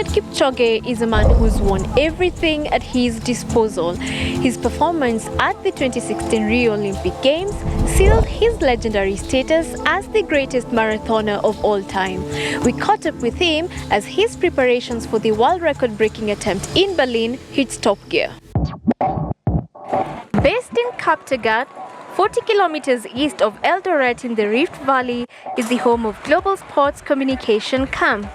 Eliud Kipchoge is a man who's won everything at his disposal. His performance at the 2016 Rio Olympic Games sealed his legendary status as the greatest marathoner of all time. We caught up with him as his preparations for the world record-breaking attempt in Berlin hit top gear. Based in Kaptagat, 40 kilometers east of Eldoret in the Rift Valley, is the home of Global Sports Communication Camp,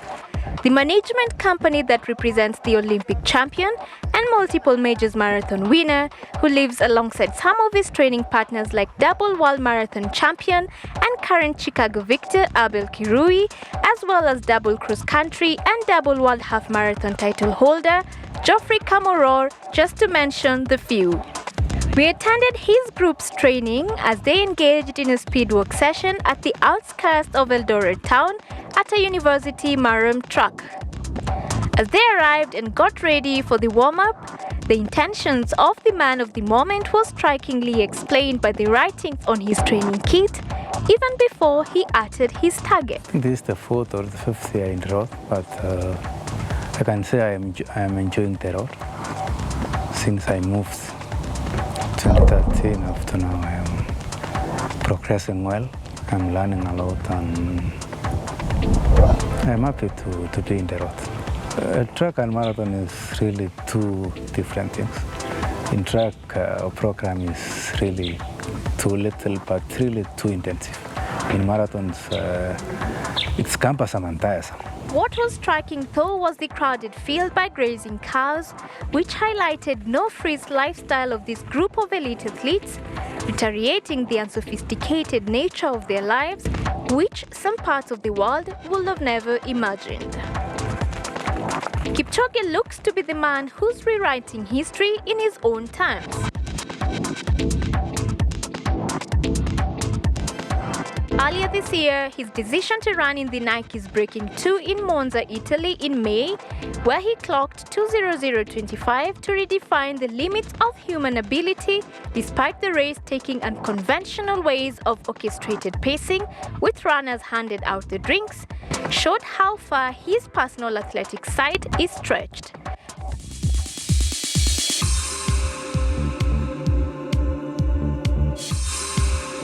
the management company that represents the Olympic champion and multiple majors marathon winner, who lives alongside some of his training partners like double world marathon champion and current Chicago victor Abel Kirui, as well as double cross country and double world half marathon title holder Geoffrey Kamworor, just to mention the few. We attended his group's training as they engaged in a speedwalk session at the outskirts of Eldoret town at a university Marum track. As they arrived and got ready for the warm-up, the intentions of the man of the moment was strikingly explained by the writings on his training kit, even before he uttered his target. This is the fourth or the fifth year in a row, but I can say I am enjoying the road. Since I moved 2013 up to now, I am progressing well. I'm learning a lot and I'm happy to be in the road. Track and marathon is really two different things. In track, our program is really too little but really too intensive. In marathons, it's cumbersome and tiresome. What was striking though was the crowded field by grazing cows, which highlighted no-frills lifestyle of this group of elite athletes, reiterating the unsophisticated nature of their lives, which some parts of the world would have never imagined. Kipchoge looks to be the man who's rewriting history in his own terms. Earlier this year, his decision to run in the Nike's Breaking 2 in Monza, Italy in May, where he clocked 2:00:25 to redefine the limits of human ability, despite the race taking unconventional ways of orchestrated pacing with runners handed out the drinks, showed how far his personal athletic side is stretched.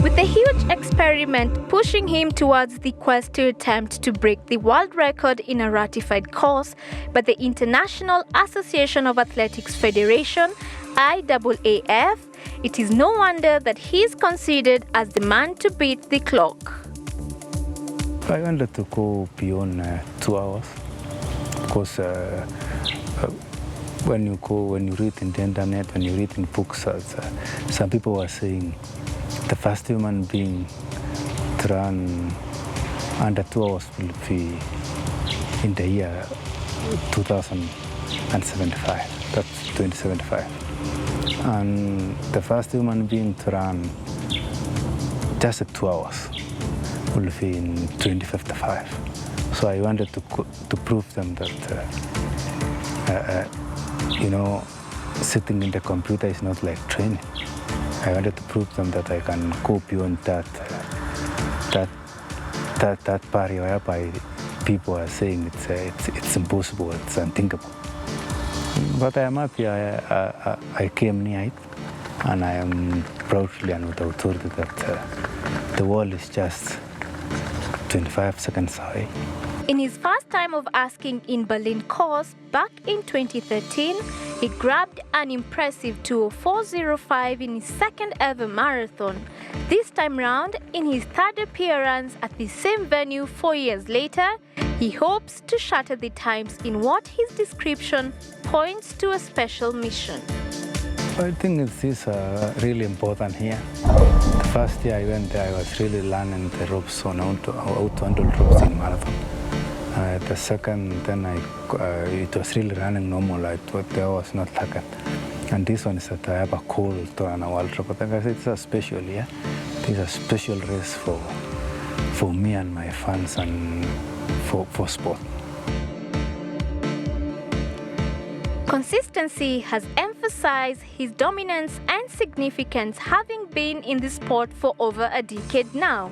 With the huge experiment pushing him towards the quest to attempt to break the world record in a ratified course by the International Association of Athletics Federation, IAAF, it is no wonder that he is considered as the man to beat the clock. I wanted to go beyond 2 hours because when you read in the internet, when you read in books, some people were saying the first human being to run under 2 hours will be in the year 2075. That's 2075. And the first human being to run just 2 hours will be in 2055. So I wanted to prove them that, sitting in the computer is not like training. I wanted to prove them that I can go beyond that barrier whereby people are saying it's impossible, it's unthinkable. But I am happy I came near it, and I am proudly and with authority that the world is just 25 seconds away. In his first time of asking in Berlin course back in 2013, he grabbed an impressive 2:04:05 in his second ever marathon. This time round, in his third appearance at the same venue 4 years later, he hopes to shatter the times in what his description points to a special mission. I think this is really important here. The first year I went there, I was really learning the ropes on how to handle ropes in marathon. The second, then it was really running normal. There was not target. And this one is that I have a call to run a world record. It's a special year. It's a special race for me and my fans and for sport. Consistency has emphasized his dominance and significance, having been in the sport for over a decade now.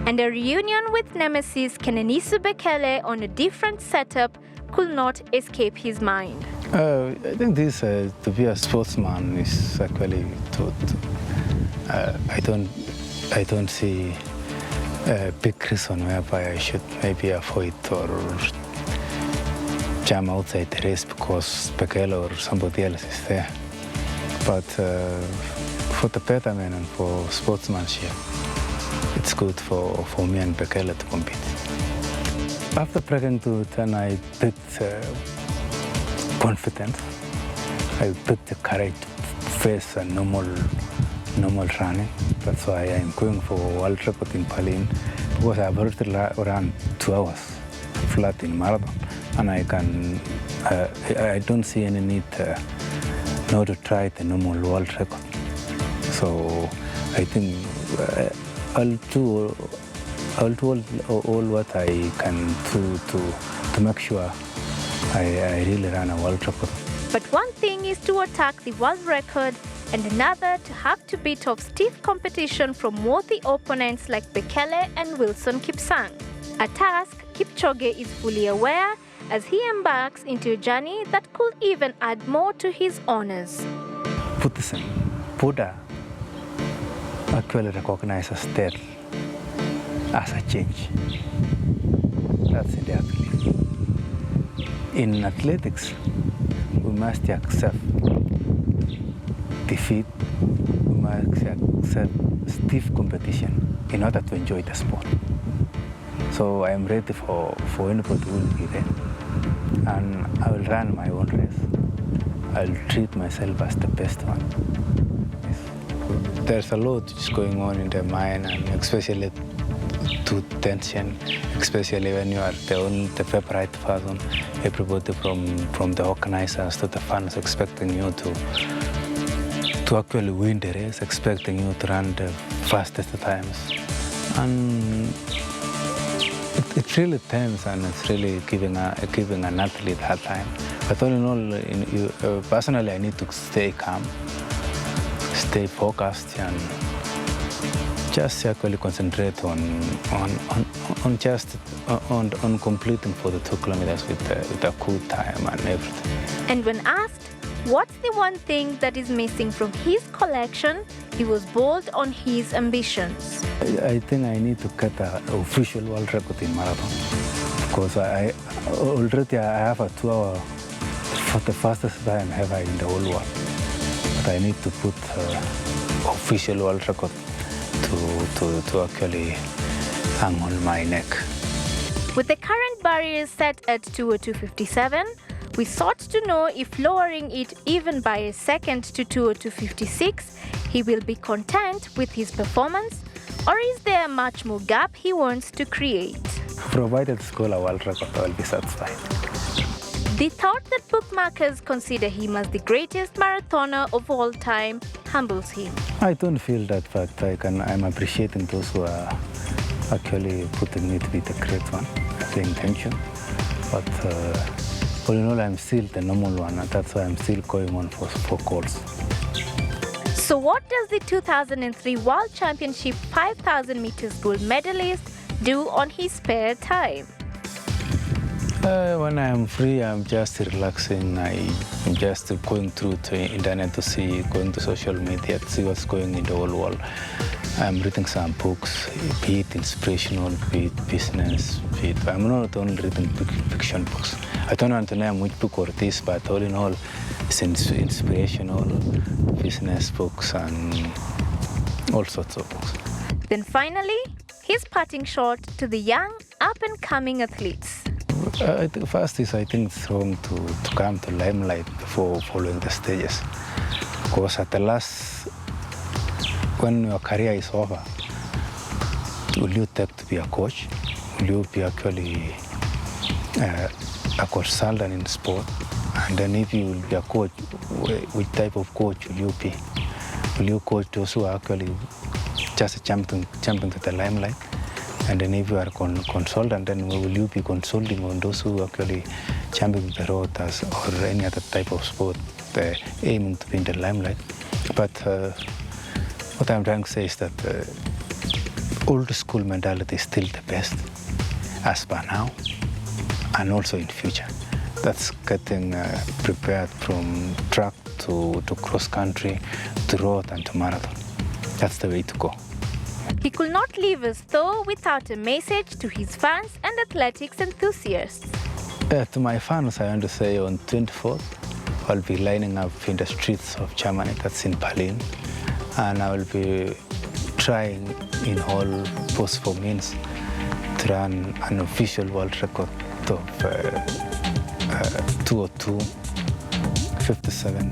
And a reunion with nemesis Kenenisa Bekele on a different setup could not escape his mind. I think this to be a sportsman is actually I don't see a big reason whereby I should maybe avoid or jam outside the race because Bekele or somebody else is there. But for the betterment and for sportsmanship, it's good for me and Bekele to compete. After breaking to 10, I picked confidence. I picked the courage to face a normal running. That's why I'm going for world record in Berlin, because I've already run 2 hours flat in marathon, and I don't see any need now to try the normal world record. So I think I'll do all what I can to make sure I really run a world record. But one thing is to attack the world record, and another to have to beat off stiff competition from worthy opponents like Bekele and Wilson Kipsang. A task Kipchoge is fully aware as he embarks into a journey that could even add more to his honors. Buddhism, Buddha actually recognizes death as a change. That's in their belief. In athletics, we must accept defeat, we must accept stiff competition in order to enjoy the sport. So I am ready for anybody who will be there. And I will run my own race. I'll treat myself as the best one. Yes. There's a lot which is going on in the mind, and especially to tension, especially when you are the favorite person. Everybody from the organizers to the fans expecting you to actually win the race, expecting you to run the fastest times. And it's really tense, and it's really giving an athlete a hard time. But all in all, personally, I need to stay calm, stay focused, and just actually concentrate on completing for the 2 kilometers with a good time and everything. And when asked what's the one thing that is missing from his collection, he was bold on his ambitions. I think I need to get an official world record in marathon, because I already have a 2 hour for the fastest time ever in the whole world. But I need to put official world record to actually hang on my neck. With the current barriers set at 2:02:57, we sought to know if lowering it even by a second to 2:02:56, he will be content with his performance, or is there much more gap he wants to create? Provided score a world record, I will be satisfied. The thought that bookmakers consider him as the greatest marathoner of all time humbles him. I don't feel that, but I'm appreciating those who are actually putting me to be the great one, the intention. But all in all, I'm still the normal one, and that's why I'm still going on for goals. So what does the 2003 World Championship 5,000 meters gold medalist do on his spare time? When I'm free, I'm just relaxing. I'm just going through the internet to see, going to social media to see what's going in the whole world. I'm reading some books, be it inspirational, be it business, be it... I'm not only reading fiction books. I don't want to name which book or this, but all in all, it's inspirational business books and all sorts of books. Then finally, his parting shot to the young, up-and-coming athletes. First is, I think it's wrong to come to limelight before following the stages. Because at the last, when your career is over, will you take to be a coach? Will you be actually a consultant in sport? And then if you will be a coach, which type of coach will you be? Will you coach those who are actually just jumping to the limelight? And then if you are a consultant, then will you be consulting on those who actually jumping the road or any other type of sport aiming to be in the limelight? But what I'm trying to say is that old school mentality is still the best as per now and also in future. That's getting prepared from track to cross country, to road and to marathon. That's the way to go. He could not leave us though without a message to his fans and athletics enthusiasts. To my fans, I want to say on 24th, I'll be lining up in the streets of Germany, that's in Berlin, and I will be trying in all possible means to run an official world record of 2:02:57.